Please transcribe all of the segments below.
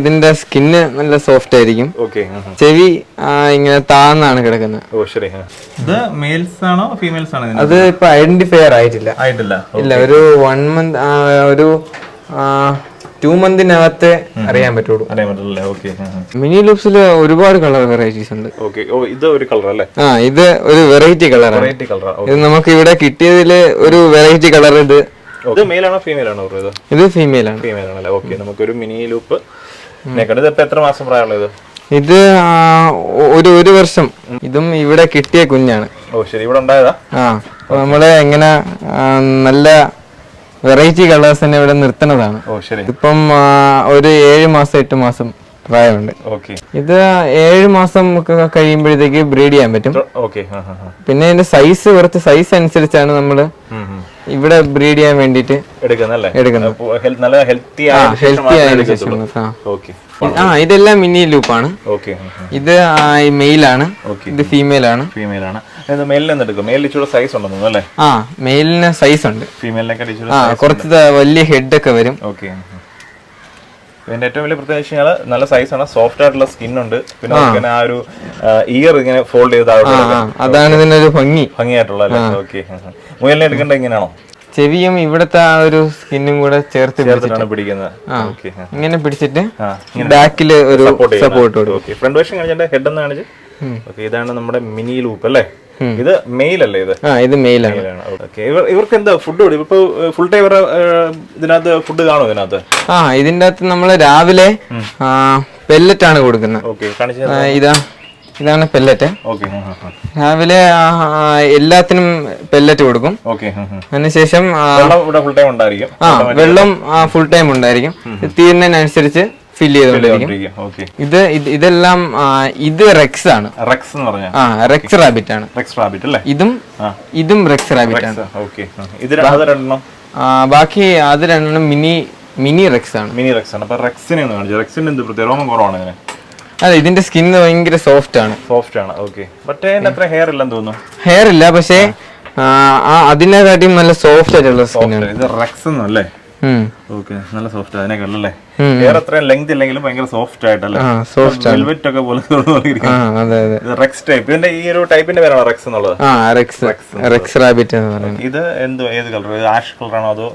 ഇതിന്റെ സ്കിന്ന് നല്ല സോഫ്റ്റ് ആയിരിക്കും. ചെവി ഇങ്ങനെ താന്നാണ് കിടക്കുന്നത്. ഇത് മെയിൽസ് ആണോ ഫീമെയിൽസ് ആണോ? അത് ഇപ്പൊ ഐഡന്റിഫയർ ആയിട്ടില്ല. ഇല്ല, ഒരു 1 month ഒരു 2 monthനകത്ത് അറിയാൻ പറ്റുള്ളൂ. മിനി ലൂപ്സില് ഒരുപാട് കളർ വെറൈറ്റീസ് ഉണ്ട്. ഇത് ഒരു കളർ അല്ലേ? ഇത് ഒരു വെറൈറ്റി കളറാണ്. ഇത് നമുക്ക് ഇവിടെ കിട്ടിയതില് ഒരു വെറൈറ്റി കളർ. ഇത് മെയിൽ ആണോ ഫീമെയിൽ ആണോ? ഇത് ഫീമെയിൽ ആണ്. ഫീമെയിൽ ആണല്ലേ? ഓക്കെ. നമുക്കൊരു മിനി ലൂപ്പ് എത്ര മാസം പ്രായമുള്ളത്? ഇത് ഒരു വർഷം. ഇതും ഇവിടെ കിട്ടിയ കുഞ്ഞാണ്. ശരി, ഇവിടെ ഉണ്ടായതാ? നമ്മള് എങ്ങനെ നല്ല വെറൈറ്റി കളേഴ്സ് തന്നെ ഇവിടെ നിർത്തുന്നതാണ്. ഇപ്പം ഒരു 7 മാസം 8 മാസം പ്രായമുണ്ട്. ഇത് 7 മാസം കഴിയുമ്പോഴത്തേക്ക് ബ്രീഡ് ചെയ്യാൻ പറ്റും. പിന്നെ ഇതിന്റെ സൈസ് കുറച്ച് സൈസ് അനുസരിച്ചാണ് നമ്മള് ഇവിടെ ബ്രീഡ് ചെയ്യാൻ വേണ്ടിട്ട് എടുക്കുന്നത്. ഇതെല്ലാം മിനി ലൂപ്പാണ്. ഇത് മെയിലാണ്, ഇത് ഫീമെയിൽ ആണ്. മെയിലിന് സൈസ് ഉണ്ട്. കുറച്ച് വലിയ ഹെഡ് ഒക്കെ വരും. ഇതിന്റെ ഏറ്റവും വലിയ പ്രത്യേകത നല്ല സൈസാണ്, സോഫ്റ്റ് ആയിട്ടുള്ള സ്കിൻ ഉണ്ട്. പിന്നെ ആ ഒരു ഇയർ ഇങ്ങനെ ഫോൾഡ് ചെയ്ത് അതാണ് ഇതിനൊരു ഭംഗിയായിട്ടുള്ള. മുയലിനെ എടുക്കേണ്ട ഇങ്ങനെയാണോ? ചെവിയും ഇവിടത്തെ ആ ഒരു സ്കിന്നും കൂടെ ചേർത്താണ് പിടിക്കുന്നത്. ഇങ്ങനെ പിടിച്ചിട്ട് ബാക്കില് ഒരു സപ്പോർട്ട് കൊടുക്കും. ഫ്രണ്ട് വശം കാണിച്ചിട്ട് ഹെഡ് എന്ന് കാണിച്ച്. ഇതാണ് നമ്മുടെ മിനി ലൂപ്പ് അല്ലേ? ഇത് മെയിൽ അല്ലേ? ഇത് മെയിലാണ്. ഇവർക്ക് എന്താ ഫുഡ് കൊടുക്കും? ഇപ്പൊ ഫുൾ ടൈം ഇതിനകത്ത് ഫുഡ് കാണും? ഇതിനകത്ത് ഇതിന്റെ അകത്ത് നമ്മള് രാവിലെ പെല്ലറ്റ് ആണ് കൊടുക്കുന്നത്. ഇതാണ് പെല്ലറ്റ്. രാവിലെ എല്ലാത്തിനും പെല്ലറ്റ് കൊടുക്കും. അതിനുശേഷം വെള്ളം ഫുൾ ടൈം ഉണ്ടായിരിക്കും. തീരുന്നതിനനുസരിച്ച് ഫില്ല് ചെയ്തോണ്ടിരിക്കും. ഇതെല്ലാം ഇത് റെക്സ് ആണ്. റെക്സ് റാബിറ്റ് ആണ്. ഇതും റെക്സ് റാബിറ്റ് ആണ്. ബാക്കി അത് രണ്ടെണ്ണം മിനി റെക്സ് ആണ്. അതെ, ഇതിന്റെ സ്കിൻ ഭയങ്കര സോഫ്റ്റ് ആണ്. ഹെയർ ഇല്ല, പക്ഷേ അതിനെക്കാട്ടിയും നല്ല സോഫ്റ്റ് ആയിട്ടുള്ള സ്കിൻ ആണ്. നല്ല സോഫ്റ്റ് അതിനേക്കാളല്ലേ? ഹെയർ അത്രയും ലെങ്ത് ഇല്ലെങ്കിലും ഭയങ്കര സോഫ്റ്റ് ആയിട്ടല്ലേ? വെൽവെറ്റ് ഒക്കെ പോലെ. Rex type. ഇതിന്റെ ഈ ഒരു ടൈപ്പിന്റെ പേരാണോ റെക്സ് എന്നുള്ളത്? റെക്സ് റാബിറ്റ് എന്ന് പറയുന്നത്. ഇത് എന്തോ ഏത് കളർ? ആഷ് കളർ ആണോ അതോ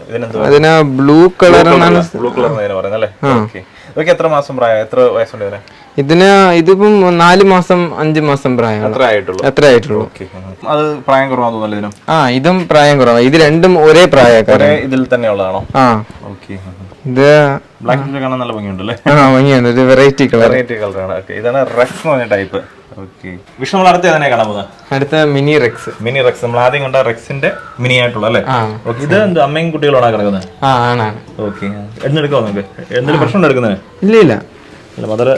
അതിന് ബ്ലൂ കളർ? ബ്ലൂ കളർ പറയുന്നത് അല്ലേ? ഇതൊക്കെ എത്ര മാസം പ്രായം? എത്ര വയസ്സുണ്ട് ഇതിന്? ഇതിപ്പം 4 മാസം 5 മാസം പ്രായം. അത്ര ആയിട്ടുള്ളൂ. അത് പ്രായം കുറവാന്ന് തോന്നുന്നു. ഇതും പ്രായം കുറവാ. ഇത് രണ്ടും ഒരേ പ്രായക്കാരെ ഇതിൽ തന്നെ ഉള്ളതാണോ? ഇത് ബ്ലാക്ക് കാണാൻ നല്ല ഭംഗിയുണ്ടല്ലേ? ഭംഗിയാണ്. ഒരു വെറൈറ്റി കളറാണ്. ഇതാണ് റെക്സ് എന്ന് പറഞ്ഞ ടൈപ്പ്. വിഷ്ണു അടുത്ത് തന്നെ കാണാൻ പോകുന്നത്? അടുത്ത മിനി റെക്സ്. നമ്മൾ ആദ്യം കണ്ട റെക്സിന്റെ മിനി ആയിട്ടുള്ള അല്ലേ? ഇത് അമ്മയും കുട്ടികളാണ് കിടക്കുന്നത്? ഓക്കെ. എന്നെടുക്കാവോ നമുക്ക്? എന്തെങ്കിലും പ്രശ്നം എടുക്കുന്നത്? ഇല്ല. മദർ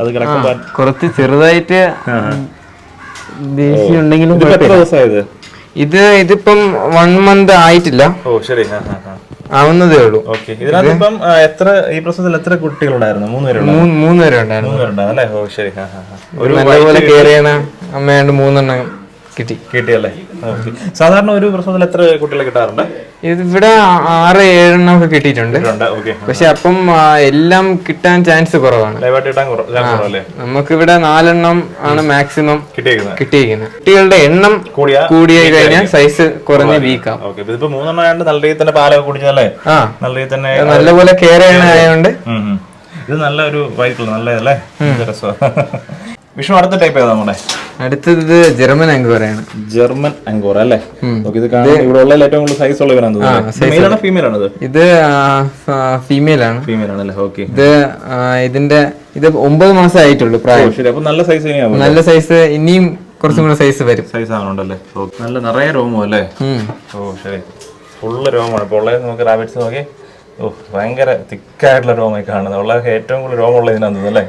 അത് കിടക്കുമ്പോൾ കുറച്ച് ചെറുതായിട്ട് ദേഷ്യം. ഇതിപ്പം 1 month ആയിട്ടില്ല. ആവുന്നതേ ഉള്ളൂ. ഇതിനകത്തിപ്പം ഈ പ്രസവത്തിൽ എത്ര കുട്ടികളുണ്ടായിരുന്നു? 3 പേരുണ്ടായിരുന്നു. നല്ലപോലെ കെയർ ചെയ്യണ അമ്മയാണ്ട് 3 എണ്ണം കിട്ടിയല്ലേ? സാധാരണ ഒരു പ്രസവത്തിൽ എത്ര കുട്ടികളെ കിട്ടാറുണ്ട്? ഇവിടെ 6-7 എണ്ണം ഒക്കെ കിട്ടിയിട്ടുണ്ട്. പക്ഷെ അപ്പം എല്ലാം കിട്ടാൻ ചാൻസ് കുറവാണ്. നമുക്ക് ഇവിടെ 4 എണ്ണം ആണ് മാക്സിമം കിട്ടിയിരിക്കുന്നത്. കുട്ടികളുടെ എണ്ണം കൂടിയ കഴിഞ്ഞാൽ സൈസ് കുറഞ്ഞ് വീക്കാം. ഇതിപ്പോ 3 എണ്ണം ആയതുകൊണ്ട് നല്ല രീതിയിൽ തന്നെ പാലൊക്കെ കുടിച്ചല്ലേ? നല്ല രീതിയിൽ തന്നെ നല്ലപോലെ കെയർ ചെയ്യണായോണ്ട്. ഇത് നല്ല ഒരു വൈറ്റ് നല്ലതല്ലേ? വിഷ്ണു അടുത്ത ടൈപ്പ് ഏതാ നമ്മുടെ? അടുത്തത് ജർമ്മൻ അങ്കോറയാണ്. ജർമ്മൻ അങ്കോറ അല്ലേ? ഇവിടെ ഉള്ള ഏറ്റവും കൂടുതൽ സൈസ് ഉള്ള ഇവരാണ്. ഫീമെയിൽ ആണ്? ഇത് ഫീമെയിൽ ആണ്. ഓക്കെ. ഇത് 9 മാസം ആയിട്ടുള്ളൂ പ്രായം. അപ്പൊ നല്ല സൈസ്. നല്ല സൈസ് ഇനിയും കുറച്ചും കൂടെ സൈസ് വരും. സൈസ് ആണുണ്ടല്ലേ? നല്ല നിറയെ രോമം അല്ലേ? ശരി. ഫുള്ള് രോമമാണ് ഇപ്പൊ ഉള്ളത്. നമുക്ക് റാബിറ്റ്സ് നോക്കി ഭയങ്കര തിക്കായിട്ടുള്ള രോമമായി കാണുന്നത്. ഉള്ള ഏറ്റവും കൂടുതൽ രോമമുള്ള ഇതിനകത്ത് അല്ലേ?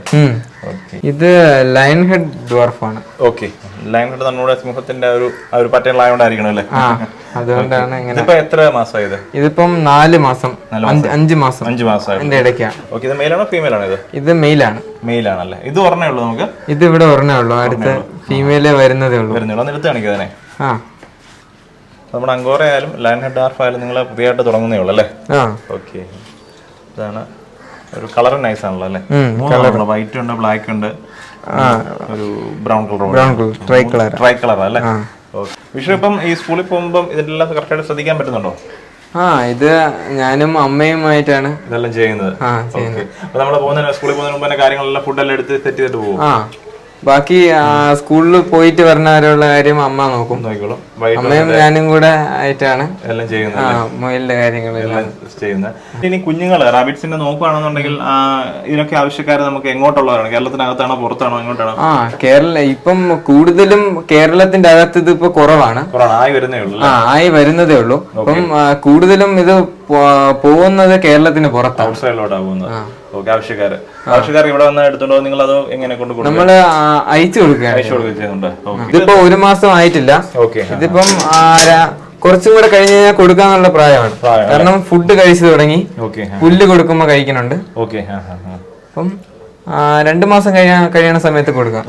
ഇത് ലയൺ ഹെഡ് ഡ്വാർഫ് ആണ്. ഓക്കെ. ലയൺ ഹെഡ് നമ്മുടെ സിംഹത്തിന്റെ ഒരു പാറ്റേൺ ആയതുകൊണ്ടായിരിക്കണം അല്ലേ? അതുകൊണ്ടാണ്. ഇതിപ്പോ എത്ര മാസമായത്? ഇതിപ്പം 4 മാസം 5 മാസം ഇടയ്ക്കാണ്. ഓക്കെ. ഇത് മെയിലാണോ ഫീമെയിൽ ആണ്? ഇത് മെയിലാണ്. മെയിലാണല്ലേ? ഇത് ഒരെണ്ണേ ഉള്ളൂ നമുക്ക്? ഇത് ഇവിടെ ഒരെണ്ണേ ഉള്ളൂ. അടുത്ത ഫീമെയിലേ വരുന്നതേ ഉള്ളൂ. എടുത്ത് കാണിക്കാതെ. നമ്മുടെ അങ്കോറ ആയാലും ലയൺ ഹെഡ് ഡ്വാർഫ് ആയാലും നിങ്ങൾ പുതിയതായിട്ട് തുടങ്ങുന്നേ ഉള്ളൂ അല്ലേ? ഓക്കെ. ഇതാണ് ഒരു കളർ നൈസ് ആണല്ലോ അല്ലേ? വൈറ്റ് ഉണ്ട്, ബ്ലാക്ക് ഉണ്ട്, ഒരു ബ്രൗൺ കളർ, ട്രൈ കളർ അല്ലേ? വിഷു ഇപ്പം ഈ സ്കൂളിൽ പോകുമ്പോൾ ഇതെല്ലാം കറക്റ്റായിട്ട് ശ്രദ്ധിക്കാൻ പറ്റുന്നുണ്ടോ? ഇത് ഞാനും അമ്മയുമായിട്ടാണ് ഇതെല്ലാം ചെയ്യുന്നത്. അപ്പൊ നമ്മള് സ്കൂളിൽ പോകുന്നതിന് മുമ്പ് കാര്യങ്ങളെല്ലാം ഫുഡെല്ലാം എടുത്ത് സെറ്റ് ചെയ്തിട്ട് പോകും. ബാക്കി സ്കൂളിൽ പോയിട്ട് വരുന്നവരുള്ള കാര്യം അമ്മ നോക്കും. അമ്മയും ഞാനും കൂടെ ആയിട്ടാണ് എല്ലാം ചെയ്യുന്നത്, മൊയിലിന്റെ കാര്യങ്ങളെല്ലാം ചെയ്യുന്നത്. ഇനി കുഞ്ഞുങ്ങള് റാബിറ്റ്സിന്റെ നോക്കുകയാണെന്നുണ്ടെങ്കിൽ ഇതിനൊക്കെ ആവശ്യക്കാർ നമുക്ക് എങ്ങോട്ടുള്ളവരാണ്? കേരളത്തിനകത്താണോ പുറത്താണോ എങ്ങോട്ടാണോ? ഇപ്പം കൂടുതലും കേരളത്തിന്റെ അകത്ത് ഇത് ഇപ്പൊ കുറവാണ്, ആയി വരുന്നതേ ഉള്ളൂ. അപ്പം കൂടുതലും ഇത് പോകുന്നത് കേരളത്തിന് പുറത്താണ്, ഔട്ട് സൈഡിലോട്ടാണ് പോകുന്നത്. ആവശ്യക്കാർ ഇവിടെ വന്ന് എടുത്തോണ്ടോ? നിങ്ങൾ അത് എങ്ങനെ കൊണ്ടുപോകും? നമ്മള് അയച്ചു കൊടുക്കുകയാണ്. ഇതിപ്പോ 1 മാസം ആയിട്ടില്ല. ഇതിപ്പം കുറച്ചും കൂടെ കഴിഞ്ഞ് കഴിഞ്ഞാൽ കൊടുക്കാന്നുള്ള പ്രായമാണ്. കാരണം ഫുഡ് കഴിച്ചു തുടങ്ങി, പുല്ല് കൊടുക്കുമ്പോ കഴിക്കുന്നുണ്ട്. അപ്പം 2 മാസം കഴിയണ സമയത്ത് കൊടുക്കാം.